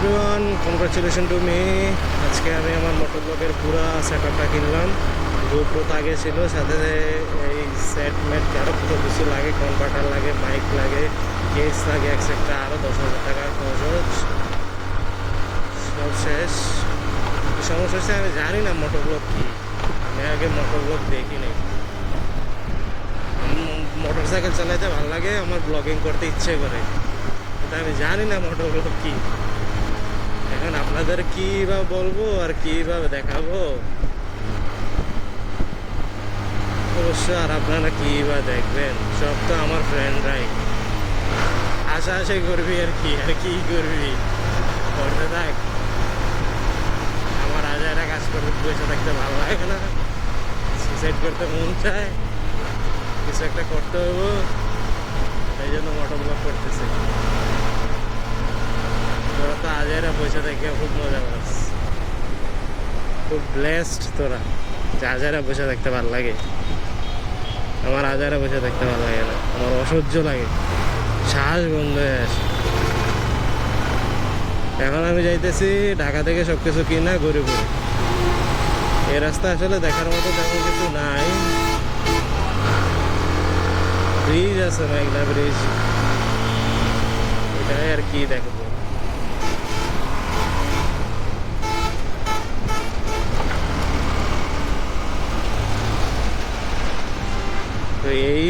Everyone, congratulation to me. আজকে আমি আমার মোটর ব্লগের পুরো সেটআপটা কিনলাম। গোপ্রো তো আগে ছিল, সাথে এই সেট মেট আরও কত কিছু লাগে, কনভার্টার লাগে, মাইক লাগে, কেস লাগে, এক্সেট্রা আরও 10,000 টাকা খরচ। সব শেষ। সমস্যা হচ্ছে আমি জানি না মোটর ব্লগ কী। আমি আগে মোটর ব্লগ দেখিনি। মোটর সাইকেল চালাইতে ভালো লাগে, আমার ব্লগিং করতে ইচ্ছে করে, কিন্তু আমি জানি না মোটর ব্লগ কী। এখন আপনাদের কী বা বলবো আর কীভাবে দেখাবো, অবশ্য আর আপনারা কী বা দেখবেন, সব তো আমার ফ্রেন্ডরাই। আশাই করবি আর কি করবি, করতে থাক। আমার আজারা কাজ করতে বসে থাকতে ভালো লাগে না, সুইসাইড করতে মন চায়, কিছু একটা করতে হবো, এই জন্য মোটর ব্লগ করতেছে। তোরা তো আজারা বসে থেকে খুব মজা পাস, খুব ব্লেসড তোরা যে আজারা বসে থাকতে ভালো লাগে। আমার আজারা বসে থাকতে ভালো লাগে না, আমার অসহ্য লাগে, শ্বাস বন্ধ হয়ে আসে। এখন আমি যাইতেছি ঢাকা থেকে সব কিছু কিনা ঘুরে ঘুরে। এই রাস্তা আসলে দেখার মতো তেমন কিছু নাই। ব্রিজ আছে, মেঘনা ব্রিজ, এটাই আর কি দেখবো। তো এই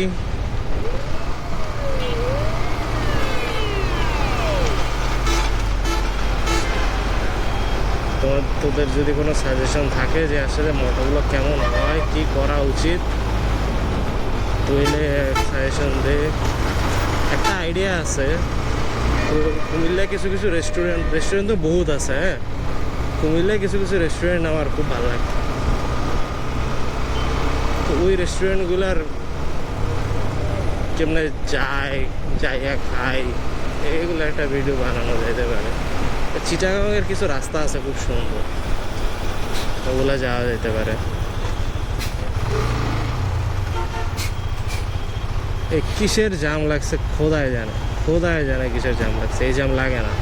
তোদের যদি কোনো সাজেশন থাকে যে আসলে মোটরগুলো কেমন হয়, কি করা উচিত, তুইলে সাজেশন দে। একটা আইডিয়া আছে, কুমিল্লায় কিছু কিছু রেস্টুরেন্ট তো বহুত আছে। হ্যাঁ, কুমিল্লায় কিছু কিছু রেস্টুরেন্ট আমার খুব ভালো লাগে। তো ওই রেস্টুরেন্টগুলার কেমনে যাইয়া খাই, এগুলো একটা ভিডিও বানানো যেতে পারে। চিটাগাংয়ের কিছু রাস্তা আছে খুব সুন্দর, ওগুলো যাওয়া যেতে পারে। এই কিসের জাম লাগছে খোদায় জানে কিসের জাম লাগছে, এই জাম লাগে না।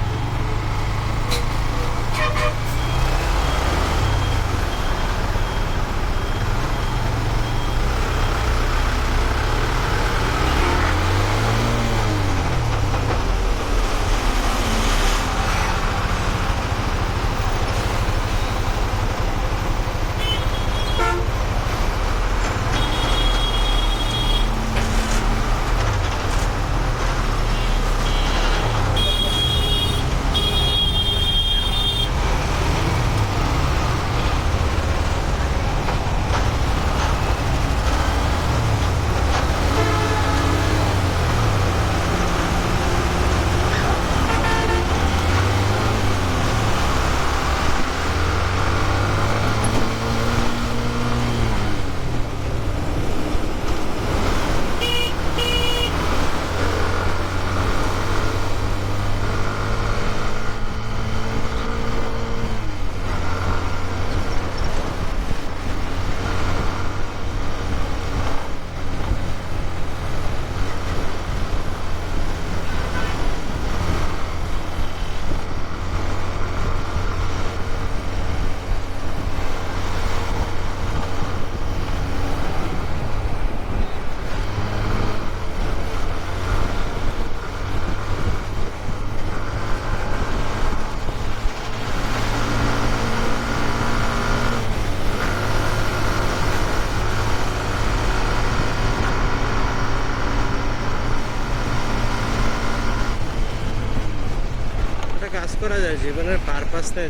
কাজ করা যায়, জীবনের পারপাস নিয়ে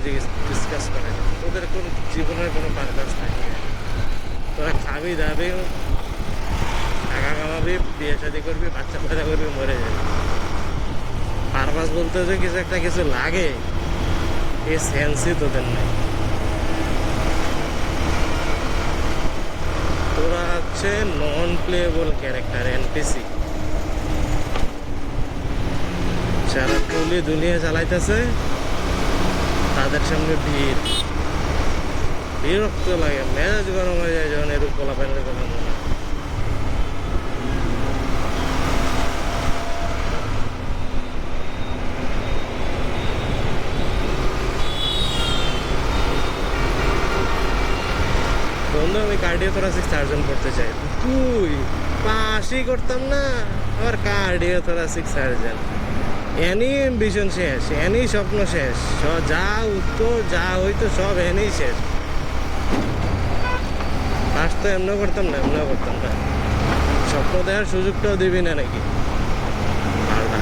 ডিসকাস করা যায়। তোদের কোনো জীবনের কোনো পারপাস থাকে না, তোরা খাবি দাবি, টাকা কামাবি, বিয়ে শাদি করবি, বাচ্চা পয়দা করবি, মরে যাবি। পারপাস বলতে যে কিছু একটা কিছু লাগে, এই সেন্সই তোদের নেই। তোরা হচ্ছে নন প্লেয়েবল ক্যারেক্টার, এনপিসি। যারা ট্রলি দুনিয়া চালাইতেছে তাদের সামনে বিরক্ত লাগে, মেজাজ গরম হয়ে যায় যখন এরূপ পোলাপানের কথা মনে হয়। কার্ডিওথোরাসিক সার্জন করতে চাই। তুই পাশই করতাম না, আবার কার্ডিওথোরাসিক সার্জন। এনি অ্যাম্বিশন শেষ, এনি স্বপ্ন শেষ, যা উত্তর যা হইতো সব এনেই শেষ। পাশ তো এমন করতাম না, এমন করতাম না। স্বপ্ন দেওয়ার সুযোগটাও দিবি না নাকি? ভালটা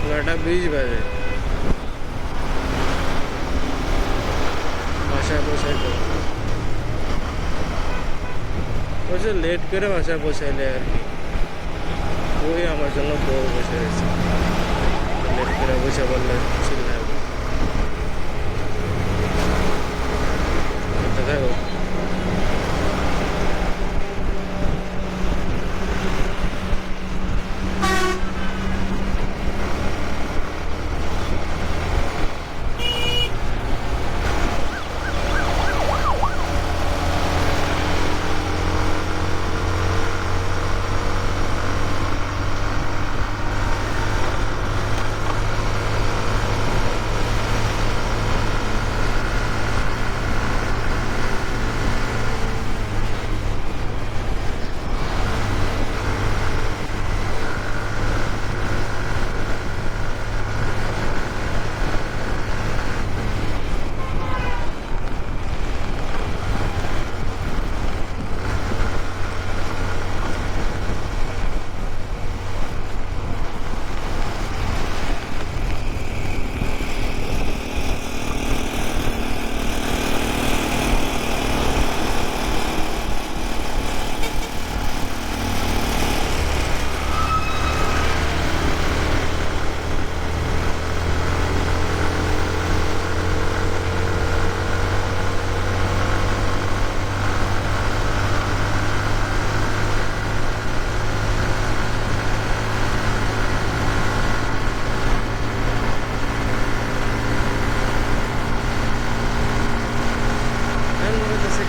নয়টা 20 বাজে, বাসায় পৌঁছাইতে বলছে লেট করে বাসায় পৌঁছাইলে আর কি। ওই আমার জন্য বউ বসে রয়েছে, লেট করে বসে বললে চিল্লাবে। দেখো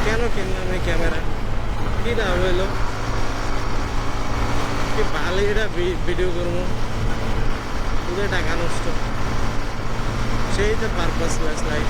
কেন কিনলাম এই ক্যামেরা? কি লাভ হইলো? কি ভালো এটা ভিডিও করবো, পুরো টাকা নষ্ট। সেই তো পারপাসলেস লাইফ।